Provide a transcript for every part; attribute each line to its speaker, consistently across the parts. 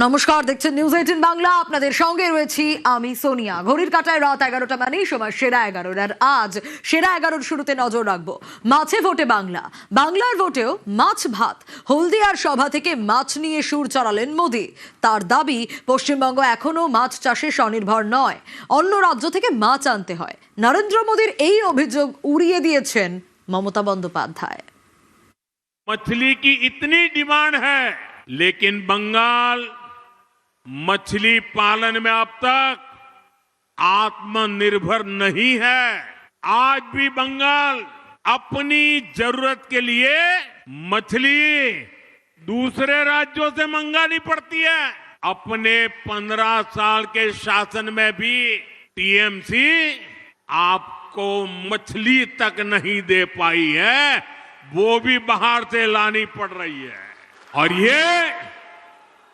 Speaker 1: নমস্কার, দেখছেন নিউজ 18 বাংলা। আপনাদের সঙ্গে রয়েছি আমি সোনিয়া। ঘড়ির কাঁটায় রাত 11টা মানেই সময় সেরা 11। আর আজ সেরা 11 শুরুতে নজর রাখবো মাছে ভোটে বাংলা। বাংলার ভোটেও মাছ ভাত। হলদিয়ার সভা থেকে মাছ নিয়ে সুর চড়ালেন মোদি। তার দাবি, পশ্চিমবঙ্গ এখনো মাছ চাষে স্বনির্ভর নয়, অন্য রাজ্য থেকে মাছ আনতে হয়। নরেন্দ্র মোদির এই অভিযোগ উড়িয়ে দিয়েছেন মমতা বন্দ্যোপাধ্যায়।
Speaker 2: मछली की इतनी डिमांड है, लेकिन बंगाल मछली पालन में अब तक आत्मनिर्भर नहीं है। आज भी बंगाल अपनी जरूरत के लिए मछली दूसरे राज्यों से मंगानी पड़ती है। अपने 15 साल के शासन में भी टीएमसी आपको मछली तक नहीं दे पाई है, वो भी बाहर से लानी पड़ रही है। और ये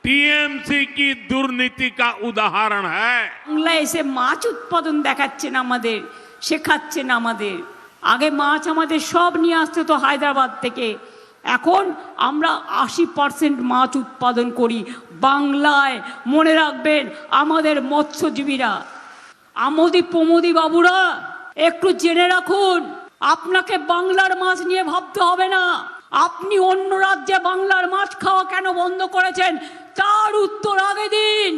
Speaker 2: টিএমসি की दुर्नीति का उदाहरण है।
Speaker 3: বাংলা এসে মাছ উৎপাদন দেখাচ্ছেন আমাদের, শেখাচ্ছেন আমাদের। আগে মাছ আমাদের সব নিয়ে আসতে তো হায়দ্রাবাদ থেকে, এখন আমরা 80% মাছ উৎপাদন করি বাংলায়। মনে রাখবেন আমাদের মৎস্যজীবীরা, আমোদি প্রমোদি বাবুরা, একটু জেনে রাখুন, আপনাকে বাংলার মাছ নিয়ে ভাবতে হবে না। আপনি অন্য রাজ্যে বাংলার মাছ খাওয়া কেন বন্ধ করেছেন, তার উত্তর আগে দিন।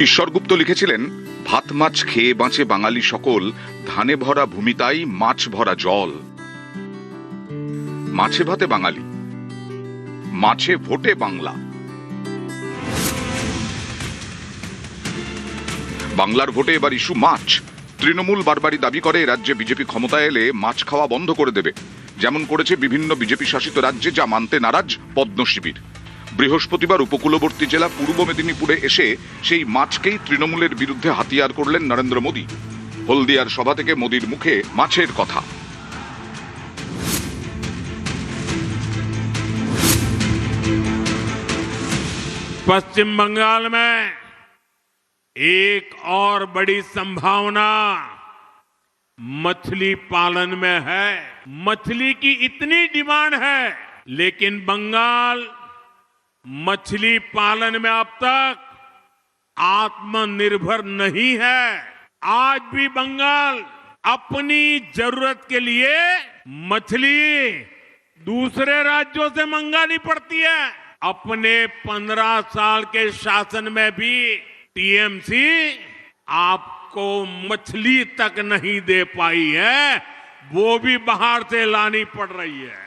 Speaker 4: ঈশ্বর গুপ্ত লিখেছিলেন, ভাত মাছ খেয়ে বাঁচে বাঙালি সকল, ধানে ভরা ভূমি তাই মাছ ভরা জল। মাছে ভাতে বাঙালি, মাছে ভোটে বাংলা। বাংলার ভোটে এবার ইস্যু মাছ। তৃণমূল বারবারই দাবি করে রাজ্যে বিজেপি ক্ষমতায় এলে মাছ খাওয়া বন্ধ করে দেবে, যেমন করেছে বিভিন্ন বিজেপি শাসিত রাজ্যে, যা মানতে নারাজ পদ্ম শিবির। বৃহস্পতিবার উপকূলবর্তী জেলা পূর্ব মেদিনীপুরে এসে সেই মাছকেই তৃণমূলের বিরুদ্ধে হাতিয়ার করলেন নরেন্দ্র মোদী। হলদিয়ার সভা থেকে মোদীর মুখে মাছের কথা।
Speaker 2: पश्चिम बंगाल में एक और बड़ी संभावना मछली पालन में है। मछली की इतनी डिमांड है, लेकिन बंगाल मछली पालन में अब तक आत्मनिर्भर नहीं है। आज भी बंगाल अपनी जरूरत के लिए मछली दूसरे राज्यों से मंगानी पड़ती है। अपने 15 साल के शासन में भी टीएमसी आपको मछली तक नहीं दे पाई है, वो भी बाहर से लानी पड़ रही है।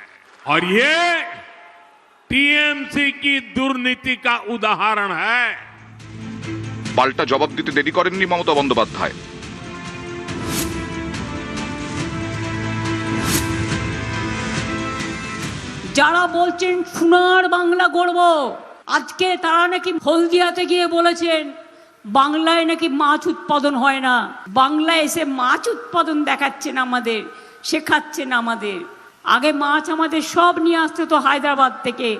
Speaker 2: और ये टीएमसी की दुर्नीति का उदाहरण है।
Speaker 4: পাল্টা জবাব দিতে দেরি করেননি মমতা বন্দ্যোপাধ্যায়।
Speaker 3: যারা বলছেন সোনার বাংলা গড়ব, আজকে তারা নাকি হলদিয়াতে গিয়ে বলেছেন বাংলায় নাকি মাছ উৎপাদন হয় না। বাংলায় এসে মাছ উৎপাদন দেখাচ্ছেন আমাদের, শেখাচ্ছেন আমাদের। আগে মাছ আমাদের সব নিয়ে আসতে তো হায়দ্রাবাদ থেকে,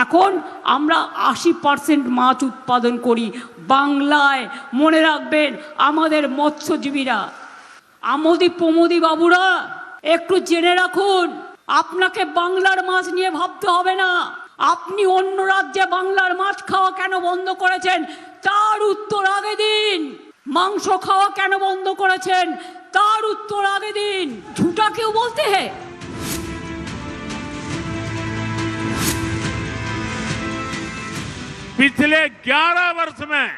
Speaker 3: এখন আমরা 80% মাছ উৎপাদন করি বাংলায়। মনে রাখবেন আমাদের মৎস্যজীবীরা, আমোদি প্রমোদি বাবুরা, একটু জেনে রাখুন, আপনাকে বাংলার মাছ নিয়ে ভাবতে হবে না। আপনি অন্য রাজ্যে বাংলার মাছ খাওয়া কেন বন্ধ করেছেন, তার উত্তর আগে দিন। মাংস খাওয়া কেন বন্ধ করেছেন, তার উত্তর আগে দিন। ঝুটা কেউ বলতে है।
Speaker 2: पिछले 11 वर्ष में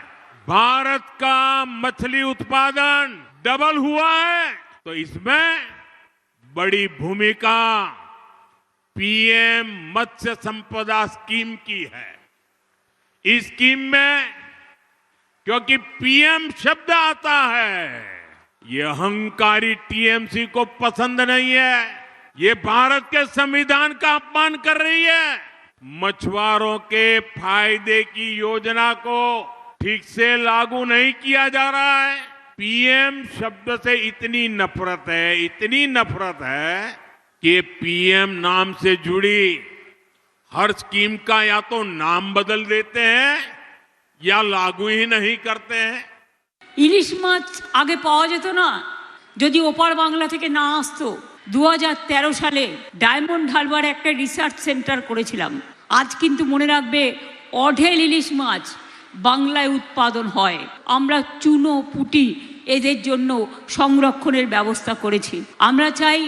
Speaker 2: भारत का मछली उत्पादन डबल हुआ है, तो इसमें बड़ी भूमिका पीएम मत्स्य संपदा स्कीम की है। इस स्कीम में क्योंकि पीएम शब्द आता है, ये अहंकारी टीएमसी को पसंद नहीं है। ये भारत के संविधान का अपमान कर रही है। मछुआरों के फायदे की योजना को ठीक से लागू नहीं किया जा रहा है। पीएम शब्द से इतनी नफरत है, इतनी नफरत है कि पीएम नाम से जुड़ी हर स्कीम का या तो नाम बदल देते हैं या लागू ही नहीं करते हैं।
Speaker 3: ইলিশ মাছ আগে পাওয়া যেত না, যদি ওপার বাংলা থেকে না আসতো 2013 সালে ডায়মন্ড হারবার একটা রিসার্চ সেন্টার করেছিলাম। আজ কিন্তু মনে রাখবে অঢেল ইলিশ মাছ বাংলায় উৎপাদন হয়। আমরা চুনো পুঁটি এদের জন্য সংরক্ষণের ব্যবস্থা করেছি। আমরা চাই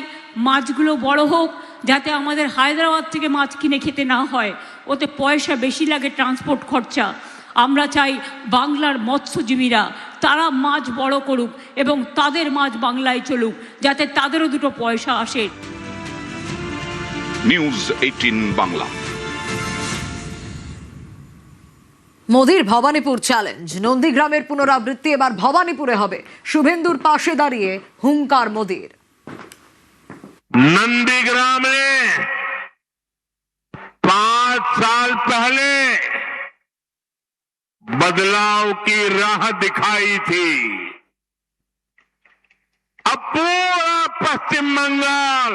Speaker 3: মাছগুলো বড় হোক, যাতে আমাদের হায়দ্রাবাদ থেকে মাছ কিনে খেতে না হয়, ওতে পয়সা বেশি লাগে, ট্রান্সপোর্ট খরচা। আমরা চাই বাংলার মৎস্যজীবীরা তারা মাছ বড় করুক এবং তাদের মাছ বাংলায় চলুক, যাতে তাদেরও দুটো পয়সা আসে।
Speaker 4: নিউজ 18 বাংলা।
Speaker 1: মোদির ভবানীপুর চ্যালেঞ্জ, নন্দীগ্রামের পুনরাবৃত্তি এবার ভবানীপুরে হবে। শুভেন্দুর পাশে দাঁড়িয়ে হুঙ্কার মোদির।
Speaker 2: नंदीग्राम ने 5 साल पहले बदलाव की राह दिखाई थी। अब पूरा पश्चिम बंगाल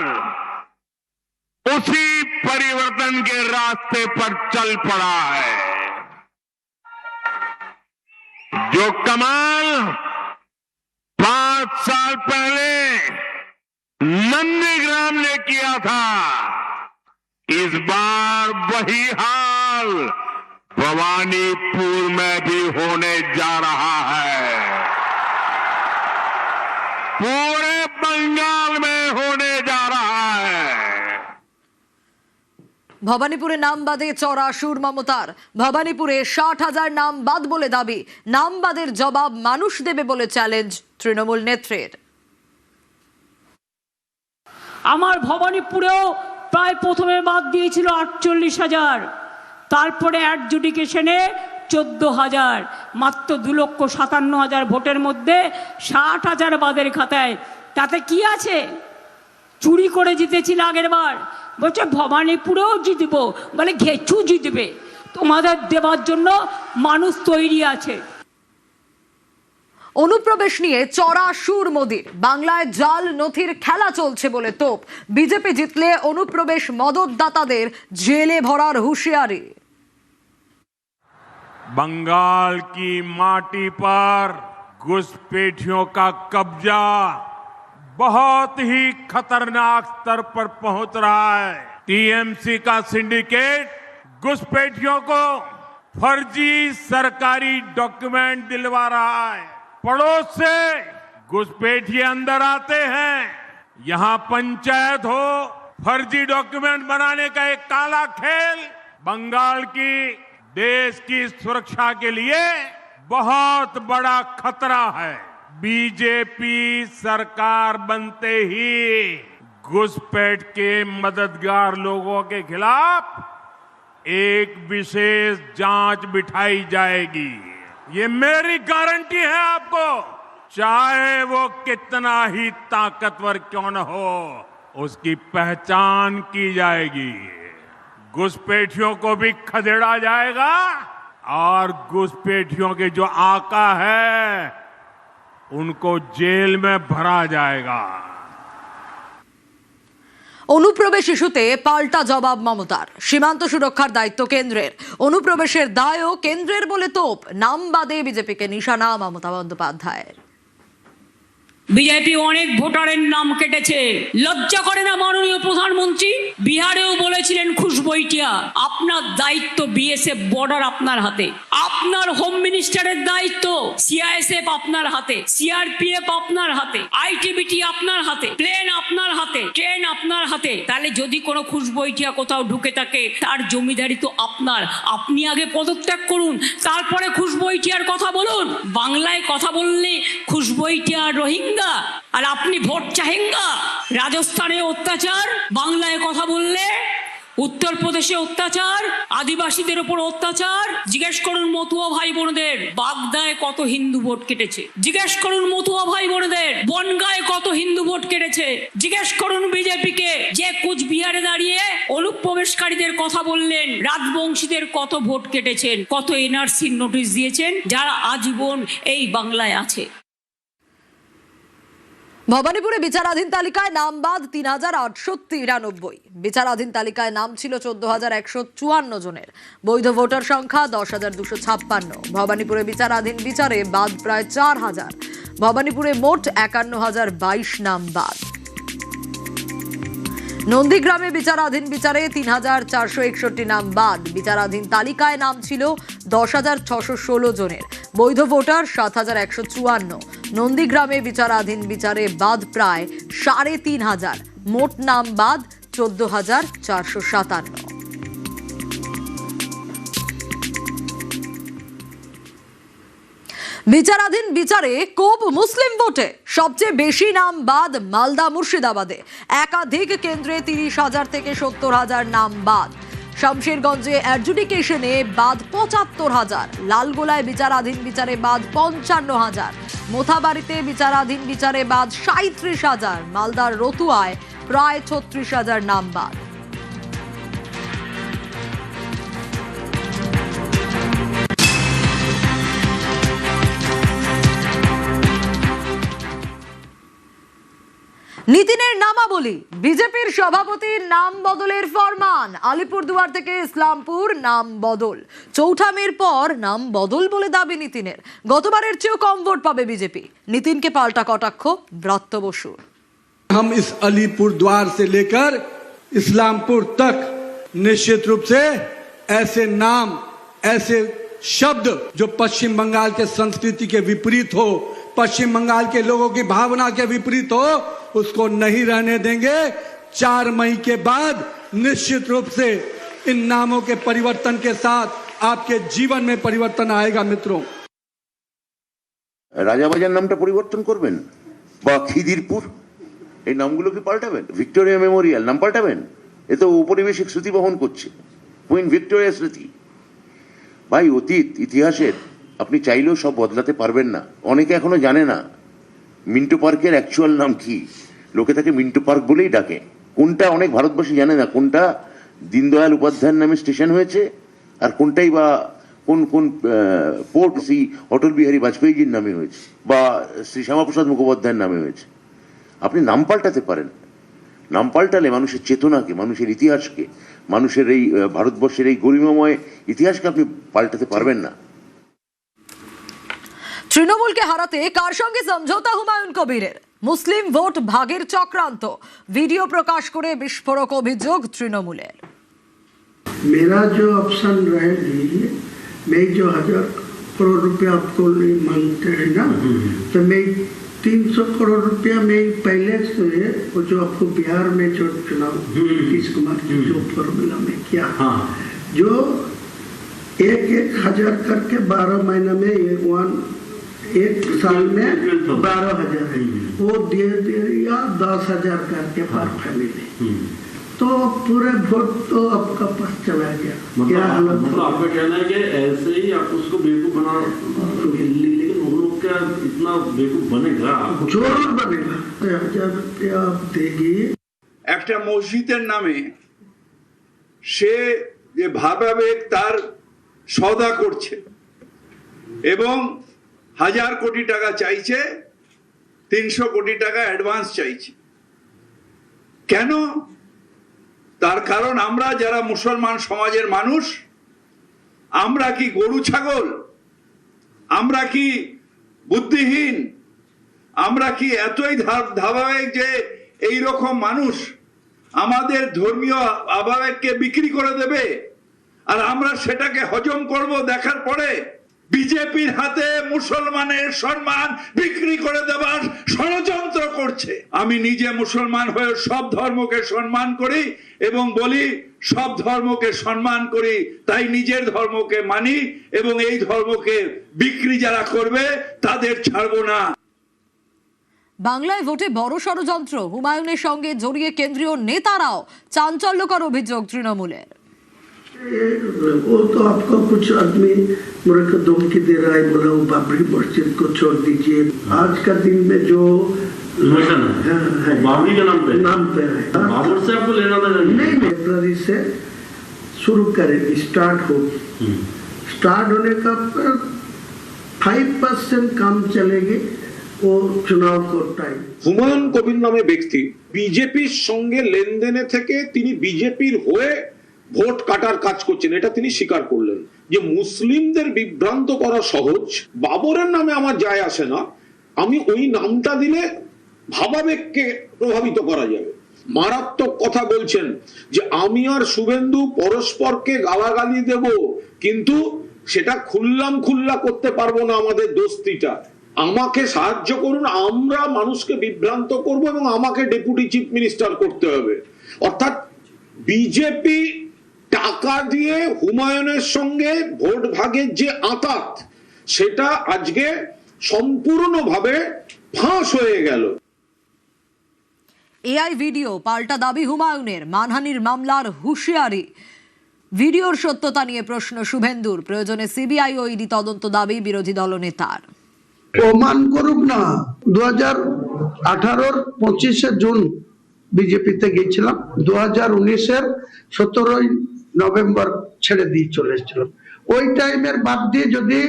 Speaker 2: उसी परिवर्तन के रास्ते पर चल पड़ा है। जो कमाल 5 साल पहले नंदीग्राम ने किया था, इस बार वही हाल भवानीपुर में भी होने जा रहा है। पूरे बंगाल में होने जा रहा है।
Speaker 1: ভবানীপুরে নাম বাদে চড়া সুর মমতার। ভবানীপুরে 60,000 নাম বাদ বলে দাবি। নাম বাদের জবাব মানুষ দেবে বলে চ্যালেঞ্জ তৃণমূল নেত্রীর।
Speaker 3: আমার ভবানীপুরেও প্রায় প্রথমে বাদ দিয়েছিল 48,000, তারপরে অ্যাডজুডিকেশনে 14,000, মাত্র 2,57,000 ভোটের মধ্যে 60,000 বাদের খাতায়। তাতে কি আছে? চুরি করে জিতেছিল আগের বার, বলছে ভবানীপুরেও জিতবো, বলে ঘেচু জিতবে। তোমাদের দেবার জন্য মানুষ তৈরি আছে।
Speaker 1: অনুপ্রবেশ নিয়ে চড়া সুর মোদির। বাংলায় জাল নথির খেলা চলছে বলে তোপ। বিজেপি জিতলে অনুপ্রবেশ মদতদাতাদের জেলে ভরার হুঁশিয়ারি।
Speaker 2: बंगाल की माटी पर घुसपैठियों का कब्जा बहुत ही खतरनाक स्तर पर पहुंच रहा है। टीएमसी का सिंडिकेट घुसपैठियों को फर्जी सरकारी डॉक्यूमेंट दिलवा रहा है। पड़ोस से घुसपैठिए अंदर आते हैं, यहां पंचायत हो, फर्जी डॉक्यूमेंट बनाने का एक काला खेल बंगाल की देश की सुरक्षा के लिए बहुत बड़ा खतरा है। बीजेपी सरकार बनते ही घुसपैठ के मददगार लोगों के खिलाफ एक विशेष जांच बिठाई जाएगी। ये मेरी गारंटी है आपको, चाहे वो कितना ही ताकतवर क्यों न हो, उसकी पहचान की जाएगी। घुसपैठियों को भी खदेड़ा जाएगा और घुसपैठियों के जो आका है उनको जेल में भरा जाएगा।
Speaker 1: অনুপ্রবেশ ইস্যুতে পাল্টা জবাব মমতার। সীমান্ত সুরক্ষার দায়িত্ব কেন্দ্রের, অনুপ্রবেশের দায়ও কেন্দ্রের বলে তোপ। নাম বাদে বিজেপিকে নিশানা মমতা বন্দ্যোপাধ্যায়ের।
Speaker 3: বিজেপি অনেক ভোটারের নাম কেটেছে, লজ্জা করে না মাননীয় প্রধানমন্ত্রী? বিহারেও বলেছিলেন খুশবৈটিয়া, আপনার দায়িত্ব বিএসএফ বর্ডার আপনার হাতে, আপনার হোম মিনিস্টারের দায়িত্ব, সিআইএসএফ আপনার হাতে, সিআরপিএফ আপনার হাতে, আইটিবিটি আপনার হাতে, প্লেন আপনার হাতে, ট্রেন আপনার হাতে। তাহলে যদি কোনো খুশবৈটিয়া কোথাও ঢুকে থাকে, তার জমিদারি তো আপনার। আপনি আগে পদত্যাগ করুন, তারপরে খুশবৈটিয়ার কথা বলুন। বাংলায় কথা বললে খুশবৈটিয়া রোহিঙ্গা, আর আপনি ভোট চাহেঙ্গা। রাজস্থানে অত্যাচার, বাংলায় কথা বললে উত্তরপ্রদেশে অত্যাচার, আদিবাসীদের উপর অত্যাচার। জিজ্ঞেস করুন মতুয়া ভাই বোনদের, বাগদায় কত হিন্দু ভোট কেটেছে। জিজ্ঞেস করুন মতুয়া ভাই বোনদের, বনগায় কত হিন্দু ভোট কেটেছে। জিজ্ঞেস করুন বিজেপিকে, যে কুচবিহারে দাঁড়িয়ে অনুপ্রবেশকারীদের কথা বললেন, রাজবংশীদের কত ভোট কেটেছেন, কত এনআরসির নোটিশ দিয়েছেন, যারা আজীবন এই বাংলায় আছে।
Speaker 1: ভবানীপুরে বিচারাধীন তালিকায় নাম বাদ 3,893। বিচারাধীন তালিকায় নাম ছিল 14,154 জনের। বৈধ ভোটার সংখ্যা 10,256। ভবানীপুরে বিচারাধীন বিচারে বাদ প্রায় 4,000। ভবানীপুরে মোট 51,022 নাম বাদ। নন্দীগ্রামে বিচারাধীন বিচারে 3,461 নাম বাদ। বিচারাধীন তালিকায় নাম ছিল 10,616 জনের, বৈধ ভোটার 7,154। নন্দীগ্রামে বিচারাধীন বিচারে বাদ প্রায় 3,500, মোট নাম বাদ 14,457। বিচারাধীন বিচারে কোপ মুসলিম ভোটে সবচেয়ে বেশি নাম বাদ মালদা মুর্শিদাবাদে। একাধিক কেন্দ্রে 30,000 থেকে 70,000 নাম বাদ। শামশেরগঞ্জে অ্যাডজুডিকেশনে বাদ 75,000, লালগোলায় বিচারাধীন বিচারে বাদ 55,000, মোথাবাড়িতে বিচারাধীন বিচারে বাদ 37,000, মালদার রতুয়ায় প্রায় 36,000 নাম বাদ। নীতিনের নামাবলী, বিজেপির সভাপতির নাম বদলের ফরমান। আলিপুরদুয়ার থেকে ইসলামপুর নাম বদল। চৌঠা মের পর নাম বদল বলে দাবি নীতিনের। গতবারের চেয়েও কম ভোট পাবে বিজেপি। নীতিনকে পাল্টা কটাক্ষ ব্রত্য বসুর।
Speaker 5: हम इस अलीपुर द्वार से लेकर इस्लामपुर तक निश्चित रूप से ऐसे नाम, ऐसे शब्द जो पश्चिम बंगाल के संस्कृति के विपरीत हो, पश्चिम बंगाल के लोगों की भावना के विपरीत हो, उसको नहीं रहने देंगे। 4 मई के बाद निश्चित रूप से इन नामों के परिवर्तन के साथ आपके जीवन में परिवर्तन आएगा। मित्रों,
Speaker 6: রাজাবাজার নামটা পরিবর্তন করবেন বা খিদিরপুর, এই নামগুলো কি পাল্টাবেন? ভিক্টোরিয়া মেমোরিয়াল নাম পাল্টাবেন? এ তো ঔপনিবেশিক স্মৃতি বহন করছে, কুইন ভিক্টোরিয়া স্মৃতি। ভাই, অতীত ইতিহাসের আপনি চাইলেও সব বদলাতে পারবেন না। অনেকে এখনো জানে না মিন্টো পার্কের অ্যাকচুয়াল নাম কি। লোকে তাকে মিন্টো পার্ক বলেই ডাকে। কোনটা অনেক ভারতবাসী জানে না, কোনটা দীনদয়াল উপাধ্যায়ের নামে স্টেশন হয়েছে আর কোনটাই বা কোন কোন পোর্ট শ্রী অটল বিহারী বাজপেয়ীজির নামে হয়েছে বা শ্রী শ্যামাপ্রসাদ মুখোপাধ্যায়ের নামে হয়েছে। আপনি নাম পাল্টাতে পারেন। নাম পাল্টালে মানুষের চেতনাকে, মানুষের ইতিহাসকে, মানুষের এই ভারতবর্ষের এই গরিমাময় ইতিহাসকে আপনি পাল্টাতে পারবেন না।
Speaker 1: তৃণমূলকে হারাতে কার সঙ্গে সমঝোতা হুমায়ুন কবিরের? মুসলিম ভোট ভাগের চক্রান্ত। ভিডিও প্রকাশ করে বিস্ফোরক অভিযোগ তৃণমূলের।
Speaker 7: मेरा जो ऑप्शन रहेगी, मैं जो 1,000 करोड़ रुपया आपको मांगते हैं ना, तो मैं 300 करोड़ रुपया में पहले से वो जो आपको बिहार में जो चुनाव नीतीश कुमार की जो फॉर्मूला में किया, जो 1,000 करके 12 महीना में एक साल में 12,000 है, वो दे दिया 10,000 करके पर फैमिली। तो पूरे वोट तो आपका पास चला गया। क्या हालत?
Speaker 8: मतलब आपका कहना है कि ऐसे ही आप उसको बेवकूफ बना, लेकिन वो लोग क्या इतना बेवकूफ बनेगा?
Speaker 7: जरूर बनेगा। 1,000 रुपया आप देगी।
Speaker 9: একটা মসজিদের নামে সে যে ভাবাবেগ তার সওদা করছে এবং 1,000 কোটি টাকা চাইছে, 300 কোটি টাকা অ্যাডভান্স চাইছে। কেন? তার কারণ আমরা যারা মুসলমান সমাজের মানুষ, আমরা কি গরু ছাগল? আমরা কি বুদ্ধিহীন? আমরা কি এতই ধারাবাহিক যে এই রকম মানুষ আমাদের ধর্মীয় আবেগকে বিক্রি করে দেবে আর আমরা সেটাকে হজম করব? দেখার পরে বিজেপির হাতে মুসলমানের সম্মান বিক্রি করে দেওয়ার ষড়যন্ত্র করছে। আমি নিজে মুসলমান হয়ে সব ধর্মকে সম্মান করি এবং বলি সব ধর্মকে সম্মান করি, তাই নিজের ধর্মকে মানি এবং এই ধর্মকে বিক্রি যারা করবে তাদের ছাড়বো না।
Speaker 1: বাংলায় ভোটে বড় ষড়যন্ত্র, হুমায়ুনের সঙ্গে জড়িয়ে কেন্দ্রীয় নেতারাও। চাঞ্চল্যকর অভিযোগ তৃণমূলের।
Speaker 7: वो तो आपको कुछ आदमी मेरे को धमकी दे रहा है, बोला वो बाबरी मस्जिद को छोड़ दीजिए। आज का दिन में जो
Speaker 8: बाबरी के नाम पे
Speaker 7: है,
Speaker 8: बाबर से आपको लेना था
Speaker 7: नहीं, फरवरी से शुरू करेगी, स्टार्ट होने का 5% काम चलेगी वो चुनाव को टाइम।
Speaker 10: হুমায়ুন কবির নামে ব্যক্তি বিজেপির সঙ্গে লেনদেনে থেকে তিনি বিজেপির হয়ে ভোট কাটার কাজ করছেন, এটা তিনি স্বীকার করলেন। যে মুসলিমদের বিভ্রান্ত করা সহজ, বাবরের নামে আমার যায় আসে না, আমি ওই নামটা দিলে ভাবাবেগকে প্রভাবিত করা যাবে। মারাত্মক কথা বলছেন যে আমি আর শুভেন্দু পরস্পরকে গালাগালি দেব, কিন্তু সেটা খুল্লা করতে পারবো না। আমাদের দোস্তিটা, আমাকে সাহায্য করুন, আমরা মানুষকে বিভ্রান্ত করব এবং আমাকে ডেপুটি চিফ মিনিস্টার করতে হবে। অর্থাৎ বিজেপি টাকা দিয়ে হুমায়ুনের সঙ্গে ভোট ভাগের যে আঁতাত, সেটা আজকে সম্পূর্ণভাবে ফাঁস হয়ে গেল।
Speaker 1: এআই ভিডিও পাল্টা দাবি হুমায়ুনের, মানহানির মামলার হুঁশিয়ারি। ভিডিওর সত্যতা নিয়ে প্রশ্ন শুভেন্দুর, প্রয়োজনে সিবিআই ও ইডি তদন্ত দাবি বিরোধী দলনেতার।
Speaker 7: প্রমাণ করুক না। 2018-র 25শে জুন বিজেপিতে গিয়েছিলাম, 2019-এর 17ই নভেম্বর ছেড়ে দিয়ে চলে এসেছিলাম। ওই টাইমের বাদ দিয়ে যদি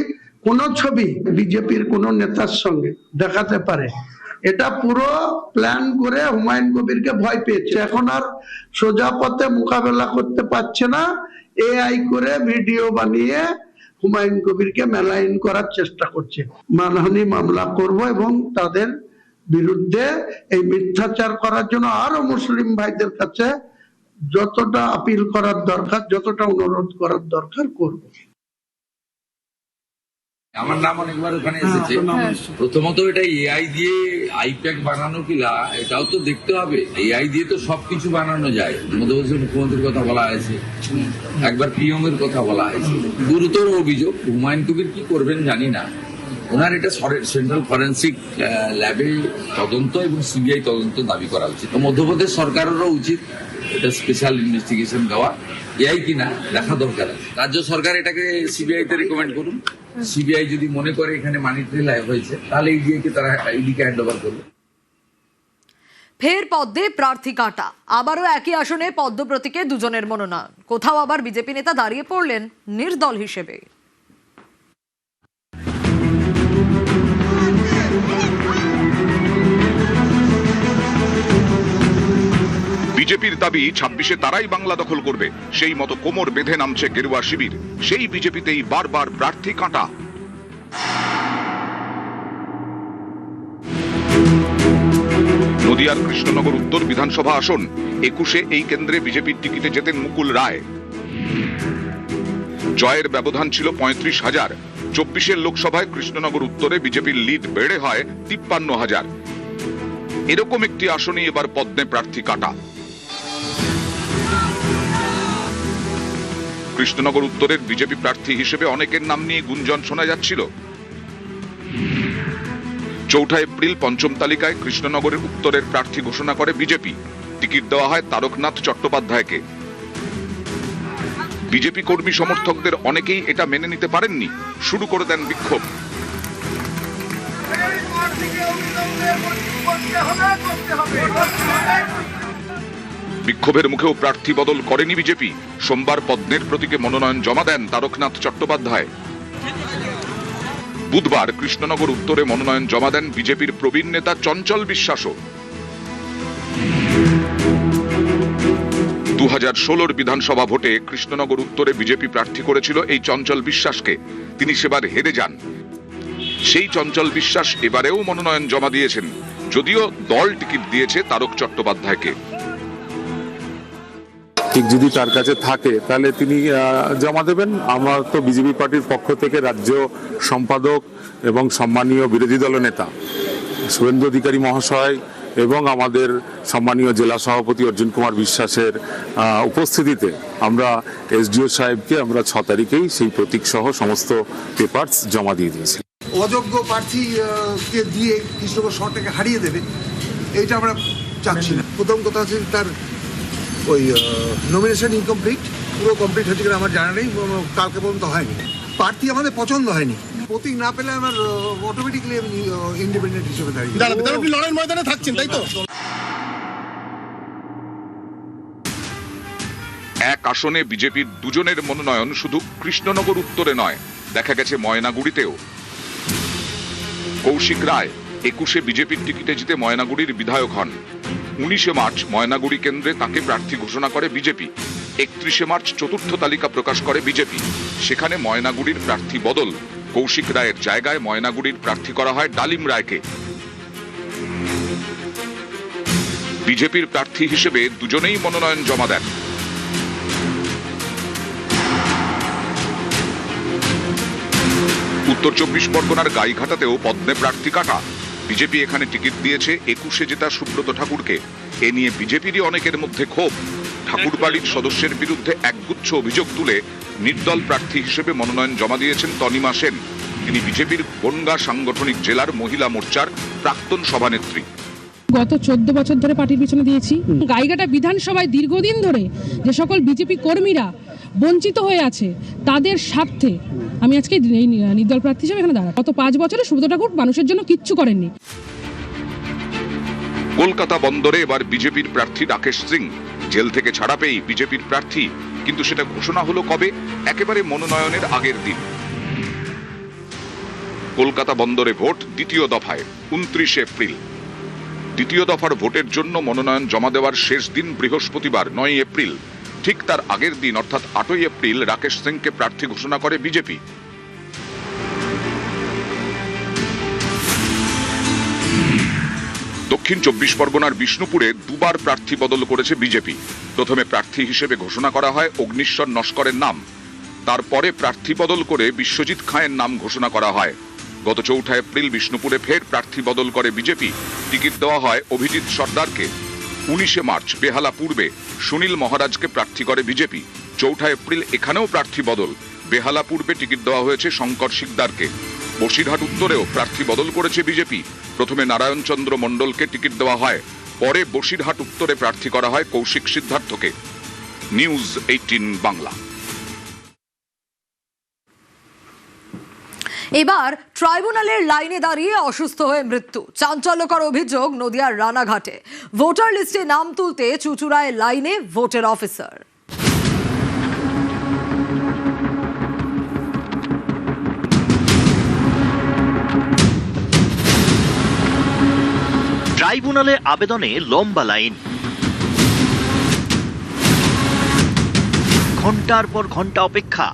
Speaker 7: কোনো ছবি বিজেপির কোনো নেতার সঙ্গে দেখাতে পারে, এটা পুরো প্ল্যান করে হুমায়ুন কবিরকে ভয় পেয়েছে। এখন আর সোজা পথে মোকাবেলা করতে পারছে না, এআই করে ভিডিও বানিয়ে হুমায়ুন কবিরকে মেলাইন করার চেষ্টা করছে। মানহানি মামলা করব এবং তাদের বিরুদ্ধে এই মিথ্যাচার করার জন্য আরো মুসলিম ভাইদের কাছে যতটা আপিল করার দরকার, যতটা অনুরোধ করার দরকার করব।
Speaker 11: আমার নাম অনেকবার ওখানে এসেছে। প্রথমত এটা এআই দিয়ে আইপ্যাক বানানো কিনা এটাও তো দেখতে হবে। এআই দিয়ে তো সবকিছু বানানো যায়। মধ্যপ্রদেশের মুখ্যমন্ত্রীর কথা বলা হয়েছে, একবার পিএম এর কথা বলা হয়েছে। গুরুতর অভিযোগ। হুমায়ুন কবির কি করবেন জানি না। ওনার এটা সেন্ট্রাল ফরেন্সিক ল্যাবে তদন্ত এবং সিবিআই তদন্ত দাবি করা উচিত। মধ্যপ্রদেশ সরকারেরও উচিত এটা স্পেশাল ইনভেস্টিগেশন দেওয়া। এআই কিনা দেখা দরকার আছে। রাজ্য সরকার এটাকে সিবিআই তে রিকমেন্ড করুন। সিবিআই যদি মনে করে এখানে মানি ট্রেল হয়েছে, তাহলে ইডিকে তারা ইডিকে হ্যান্ড ওভার করবে।
Speaker 1: ফের পদ্মে প্রার্থী কাটা, আবারও একই আসনে পদ্ম প্রতীকে দুজনের মনোনয়ন। কোথাও আবার বিজেপি নেতা দাঁড়িয়ে পড়লেন নির্দল হিসেবে।
Speaker 4: বিজেপির দাবি 26-এ তারাই বাংলা দখল করবে। সেই মতো কোমর বেঁধে নামছে গেরুয়া শিবির। সেই বিজেপিতেই বারবার প্রার্থী কাঁটা। নদিয়ার কৃষ্ণনগর উত্তর বিধানসভা আসন 21-এ এই কেন্দ্রে বিজেপির টিকিটে যেতেন মুকুল রায়। জয়ের ব্যবধান ছিল 35,000। 24-এর লোকসভায় কৃষ্ণনগর উত্তরে বিজেপির লিড বেড়ে হয় 53,000। এরকম একটি আসনে এবার পদ্মে প্রার্থী কাটা। কৃষ্ণনগর উত্তরের বিজেপি প্রার্থী হিসেবে অনেকের নাম নিয়ে গুঞ্জন শোনা যাচ্ছিল। 4 এপ্রিল পঞ্চম তালিকায় কৃষ্ণনগরের উত্তরের প্রার্থী ঘোষণা করে বিজেপি। টিকিট দেওয়া হয় তারকনাথ চট্টোপাধ্যায়কে। বিজেপি কর্মী সমর্থকদের অনেকেই এটা মেনে নিতে পারেননি, শুরু করে দেন বিক্ষোভ। বিক্ষোভের মুখেও প্রার্থী বদল করেনি বিজেপি। সোমবার পদ্মের প্রতীকে মনোনয়ন জমা দেন তারকনাথ চট্টোপাধ্যায়। বুধবার কৃষ্ণনগর উত্তরে মনোনয়ন জমা দেন বিজেপির প্রবীণ নেতা চঞ্চল বিশ্বাসও। 2016-র বিধানসভা ভোটে কৃষ্ণনগর উত্তরে বিজেপি প্রার্থী করেছিল এই চঞ্চল বিশ্বাসকে। তিনি সেবার হেরে যান। সেই চঞ্চল বিশ্বাস এবারেও মনোনয়ন জমা দিয়েছেন, যদিও দল টিকিট দিয়েছে তারক চট্টোপাধ্যায়কে।
Speaker 12: ঠিক যদি তার কাছে থাকে তাহলে তিনি জমা দেবেন। আমরা তো বিজেপি পার্টির পক্ষ থেকে রাজ্য সম্পাদক এবং সম্মানীয় বিরোধী দলনেতা শুভেন্দু অধিকারী মহাশয় এবং আমাদের সম্মানীয় জেলা সভাপতি অর্জুন কুমার বিশ্বাসের উপস্থিতিতে আমরা এসডিও সাহেবকে আমরা 6 তারিখেই সেই প্রতীক সহ সমস্ত পেপারস জমা দিয়ে দিয়েছি।
Speaker 13: অযোগ্য প্রার্থীকে দিয়ে কৃষ্ণনগর শহরটাকে হারিয়ে দেবে, এইটা আমরা চাচ্ছি না। প্রথম কথা হচ্ছে তার ওই নমিনেশন ইনকমপ্লিট, পুরো কমপ্লিট হচ্ছে কিনা আমার জানা নেই, কালকে পর্যন্ত হয়নি। প্রার্থী আমাদের পছন্দ হয়নি। প্রতীক না পেলে আমার অটোমেটিক্যালি আমি ইন্ডিপেন্ডেন্ট হিসেবে দাঁড়িয়ে। আপনি লড়াইয়ের ময়দানে থাকছেন, তাই তো?
Speaker 4: এক আসনে বিজেপির দুজনের মনোনয়ন শুধু কৃষ্ণনগর উত্তরে নয়, দেখা গেছে ময়নাগুড়িতেও। কৌশিক রায় 21-এ বিজেপির টিকিটে জিতে ময়নাগুড়ির বিধায়ক হন। 19শে মার্চ ময়নাগুড়ি কেন্দ্রে তাকে প্রার্থী ঘোষণা করে বিজেপি। 31শে মার্চ চতুর্থ তালিকা প্রকাশ করে বিজেপি। সেখানে ময়নাগুড়ির প্রার্থী বদল। কৌশিক রায়ের জায়গায় ময়নাগুড়ির প্রার্থী করা হয় ডালিম রায়কে। বিজেপির প্রার্থী হিসেবে দুজনেই মনোনয়ন জমা দেন। উত্তর 24 পরগনার গাইঘাটাতেও পদ্মে প্রার্থী কাটা। বিজেপি এখানে টিকিট দিয়েছে 21-এ জেতা সুব্রত ঠাকুরকে। এ নিয়ে বিজেপিরই অনেকের মধ্যে ক্ষোভ। ঠাকুরবাড়ির সদস্যের বিরুদ্ধে একগুচ্ছ অভিযোগ তুলে নির্দল প্রার্থী হিসেবে মনোনয়ন জমা দিয়েছেন তনিমা সেন। তিনি বিজেপির বনগাঁ সাংগঠনিক জেলার মহিলা মোর্চার প্রাক্তন সভানেত্রী।
Speaker 14: গত 14 বছর ধরে পার্টির পিছনে দিয়েছি। গাইঘাটা বিধানসভায় দীর্ঘদিন ধরে যে সকল বিজেপি কর্মীরা বঞ্চিত হয়ে আছে তাদের স্বার্থে আমি আজকে এই নির্দল প্রার্থী হিসেবে এখানে দাঁড়াই। গত 5 বছরে সুব্রত ঠাকুর মানুষের জন্য কিচ্ছু করেননি।
Speaker 4: কলকাতা বন্দরে এবার বিজেপির প্রার্থী রাকেশ সিং জেল থেকে ছাড়া পেয়ে বিজেপির প্রার্থী, কিন্তু সেটা ঘোষণা হলো কবে? একেবারে মনোনয়নের আগের দিন। কলকাতা বন্দরে ভোট দ্বিতীয় দফায় 29 এপ্রিল। দ্বিতীয় দফার ভোটের জন্য মনোনয়ন জমা দেওয়ার শেষ দিন বৃহস্পতিবার 9 এপ্রিল। ঠিক তার আগের দিন অর্থাৎ 8 এপ্রিল রাকেশ সিংকে প্রার্থী ঘোষণা করে বিজেপি। দক্ষিণ 24 পরগনার বিষ্ণুপুরে দুবার প্রার্থী বদল করেছে বিজেপি। প্রথমে প্রার্থী হিসেবে ঘোষণা করা হয় অগ্নিশ্বর নস্করের নাম, তারপরে প্রার্থী বদল করে বিশ্বজিৎ খাঁয়ের নাম ঘোষণা করা হয়। গত 4 এপ্রিল বিষ্ণুপুরে ফের প্রার্থী বদল করে বিজেপি। টিকিট দেওয়া হয় অভিজিৎ সর্দারকে। 19 মার্চ বেহালা পূর্বে সুনীল মহারাজকে প্রার্থী করে বিজেপি। 4 এপ্রিল এখানেও প্রার্থী বদল। বেহালা পূর্বে টিকিট দেওয়া হয়েছে শঙ্কর শিকদারকে। বসিরহাট উত্তরেও প্রার্থী বদল করেছে বিজেপি। প্রথমে নারায়ণচন্দ্র মণ্ডলকে টিকিট দেওয়া হয়, পরে বসিরহাট উত্তরে প্রার্থী করা হয় কৌশিক সিদ্ধার্থকে। নিউজ 18 বাংলা।
Speaker 1: এবার ট্রাইব্যুনালের লাইনে দাঁড়িয়ে অসুস্থ হয়ে মৃত্যু। চাঞ্চল্যকর অভিযোগ নদিয়ার রানাঘাটে। ভোটার লিস্টে নাম তুলতে চুচুড়ায় লাইনে ভোটের অফিসার।
Speaker 15: ট্রাইব্যুনালে আবেদনে লম্বা লাইন, ঘন্টার পর ঘন্টা অপেক্ষা।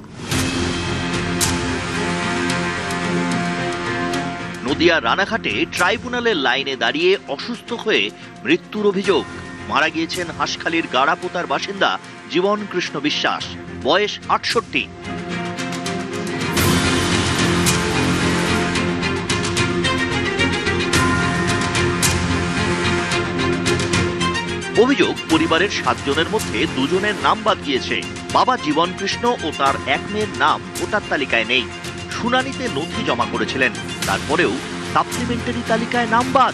Speaker 15: নদিয়া রানাঘাটে ট্রাইব্যুনালের লাইনে দাঁড়িয়ে অসুস্থ হয়ে মৃত্যুর অভিযোগ। মারা গিয়েছেন হাঁসখালির গাড়াপোতার বাসিন্দা জীবন কৃষ্ণ বিশ্বাস, বয়স 68। অভিযোগ, পরিবারের 7 জনের মধ্যে 2 জনের নাম বাদ গিয়েছে। বাবা জীবন কৃষ্ণ ও তার এক মেয়ের নাম ভোটার তালিকায় নেই। শুনানিতে নথি জমা করেছিলেন, তারপরেও সাপ্লিমেন্টারি তালিকায় নাম বাদ।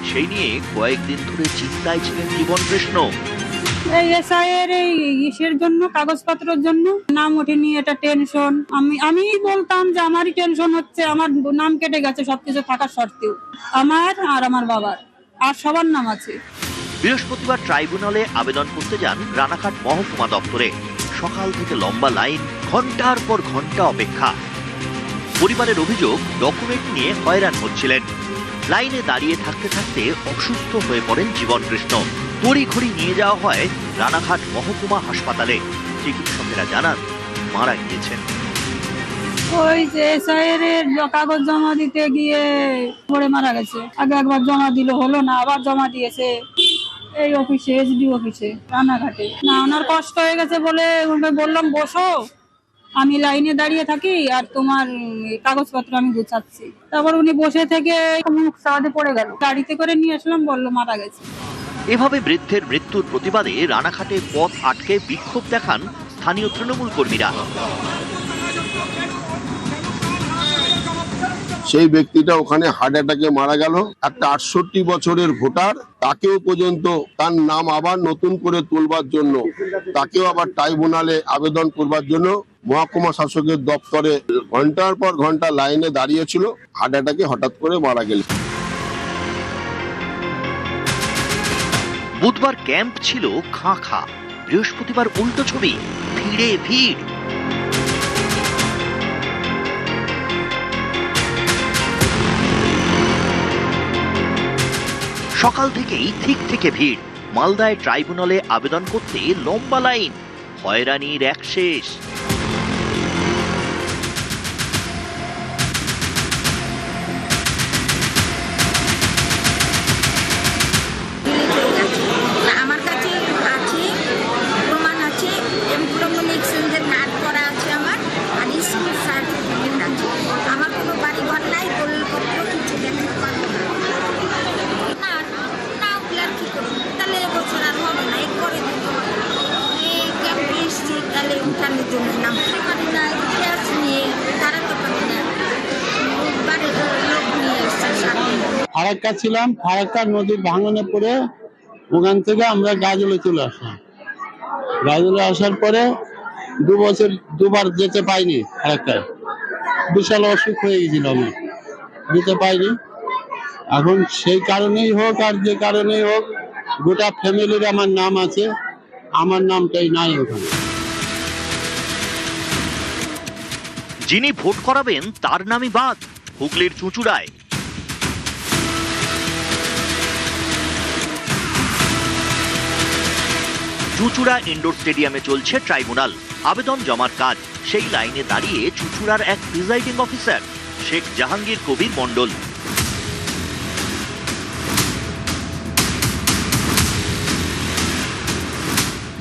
Speaker 15: সেই নিয়ে কয়েকদিন ধরে চিন্তায় ছিলেন জীবন কৃষ্ণ।
Speaker 14: এই এসআইয়ের এই ইসের জন্য, কাগজপত্রের জন্য নাম ওঠেনি, এটা টেনশন। আমি বলতাম যে আমারই টেনশন হচ্ছে, আমার নাম কেটে গেছে সবকিছু থাকার সত্ত্বেও, আমার আর আমার বাবার, আর সবার নাম আছে।
Speaker 15: বৃহস্পতিবার ট্রাইব্যুনালে আবেদন করতে যান রানাঘাট মহকুমা দপ্তরে। সকাল থেকে লম্বা লাইন, ঘন্টার পর ঘন্টা অপেক্ষা। পরিবারের অভিযোগ, ডকুমেন্ট নিয়ে হয়রান হচ্ছিলেন। লাইনে দাঁড়িয়ে থাকতে থাকতে অসুস্থ হয়ে পড়েন জীবন কৃষ্ণ। তড়িঘড়ি নিয়ে যাওয়া হয় রানাঘাট মহকুমা হাসপাতালে। চিকিৎসকেরা জানান মারা গিয়েছেন।
Speaker 14: ওই যে এসআইয়ের কাগজ জমা দিতে গিয়ে পড়ে মারা গেছে। আগে একবার জমা দিল, হলো না, আবার জমা দিয়েছে এই অফিসে, এসডি অফিসে রানাঘাটে। না, ওনার কষ্ট হয়ে গেছে বলে ওকে বললাম বসো, আমি লাইনে দাঁড়িয়ে থাকি আর তোমার কাগজপত্র আমি গুছাচ্ছি। তারপর উনি বসে থেকে মুখ সাদে পড়ে গেল। গাড়িতে করে নিয়ে আসলাম, বললো মারা গেছে।
Speaker 15: এভাবে বৃদ্ধের মৃত্যুর প্রতিবাদে রানাঘাটে পথ আটকে বিক্ষোভ দেখান স্থানীয় তৃণমূল কর্মীরা।
Speaker 16: সেই ব্যক্তিটা ওখানে হার্ট অ্যাটাকে মারা গেল। একটা 68 বছরের ভোটার, তাকেও পর্যন্ত তার নাম আবার নতুন করে তুলবার জন্য, তাকেও আবার ট্রাইব্যুনালে আবেদন করবার জন্য মহকুমা শাসকের দপ্তরে ঘন্টার পর ঘন্টা লাইনে দাঁড়িয়েছিল। হার্ট অ্যাটাকে হঠাৎ করে মারা গেল।
Speaker 15: বুধবার ক্যাম্প ছিল খাঁ খাঁ, বৃহস্পতিবার উল্টো ছবি, ভিড়ে ভিড়। সকাল থেকেই ঠিক থেকে ভিড়। মালদায় ট্রাইব্যুনালে আবেদন করতে লম্বা লাইন, হয়রানির এক শেষ।
Speaker 14: স্বামীর জন্য নাম পারি না, গ্যাস নিয়ে দাঁড়াতে পারি না, বাড়ির লোক নিয়ে এসছে স্বামী।
Speaker 17: ফারাক্কা ছিলাম, ফারাক্কা নদীর ভাঙনে পড়ে ওখান থেকে আমরা গাজলে চলে আসলাম। গাজলে আসার পরে 2 বছর 2 বার যেতে পাইনি ফারাক্কায়, বিশাল অসুখ হয়ে গেছিল, আমি যেতে পাইনি। এখন সেই কারণেই হোক আর যে কারণেই হোক, গোটা ফ্যামিলির আমার নাম আছে, আমার নামটাই নাই ওখানে।
Speaker 15: যিনি ভোট করাবেন তার নামই বাদ হুগলির চুঁচুড়ায়। চুঁচুড়া ইনডোর স্টেডিয়ামে চলছে ট্রাইব্যুনাল, আবেদন জমার কাজ। সেই লাইনে দাঁড়িয়ে চুঁচুড়ার এক প্রিজাইডিং অফিসার শেখ জাহাঙ্গীর কবির মণ্ডল।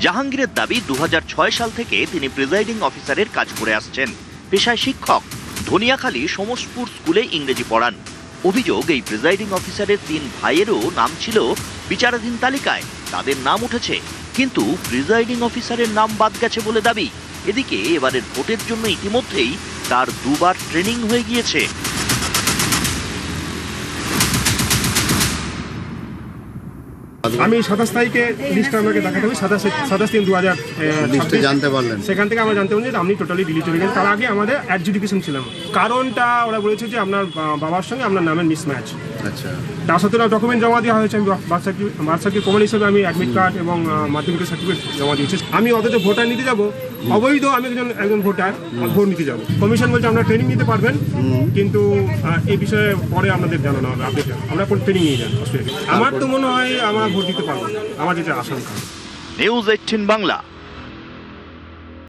Speaker 15: জাহাঙ্গীরের দাবি 2006 সাল থেকে তিনি প্রিজাইডিং অফিসারের কাজ করে আসছেন। পেশায় শিক্ষক, ধনিয়াখালী সমসপুর স্কুলে ইংরেজি পড়ান। অভিযোগ, এই প্রিজাইডিং অফিসারের 3 ভাইয়েরও নাম ছিল বিচারাধীন তালিকায়, তাদের নাম উঠেছে, কিন্তু প্রিজাইডিং অফিসারের নাম বাদ গেছে বলে দাবি। এদিকে এবারের ভোটের জন্য ইতিমধ্যেই তার 2 বার ট্রেনিং হয়ে গিয়েছে।
Speaker 18: আমি 27 তারিখে লিস্টটা আমাকে দেখাতে হবে, 27/3/2026 জানতে পারলেন। সেখান থেকে আমরা জানতে পারলাম যে আপনি টোটালি ডিলিট হয়ে গেছেন। তার আগে আমাদের অ্যাডজুডিকেশন ছিলাম। কারণটা ওরা বলেছে যে আপনার বাবার সঙ্গে আপনার নামের মিসম্যাচ। আচ্ছা, তার সাথে ডকুমেন্ট জমা দেওয়া হয়েছে। আমি বার্থ সার্টিফিকেট প্রমাণ হিসেবে আমি অ্যাডমিট কার্ড এবং মাধ্যমিকের সার্টিফিকেট জমা দিয়েছি। আমি অথচ ভোটার নিতে যাব, অবৈধ আমি একজন ভোটার, ভোট নিতে যাব। কমিশন বলছে আমরা ট্রেনিং নিতে পারবেন, কিন্তু এই বিষয়ে পরে আপনাদের জানানো হবে, আপডেট। আমরা ট্রেনিং নিয়ে যান। আমার তো মনে হয় আমার ভোট দিতে পারবো, আমার যেটা আশঙ্কা।
Speaker 15: নিউজ 18 বাংলা।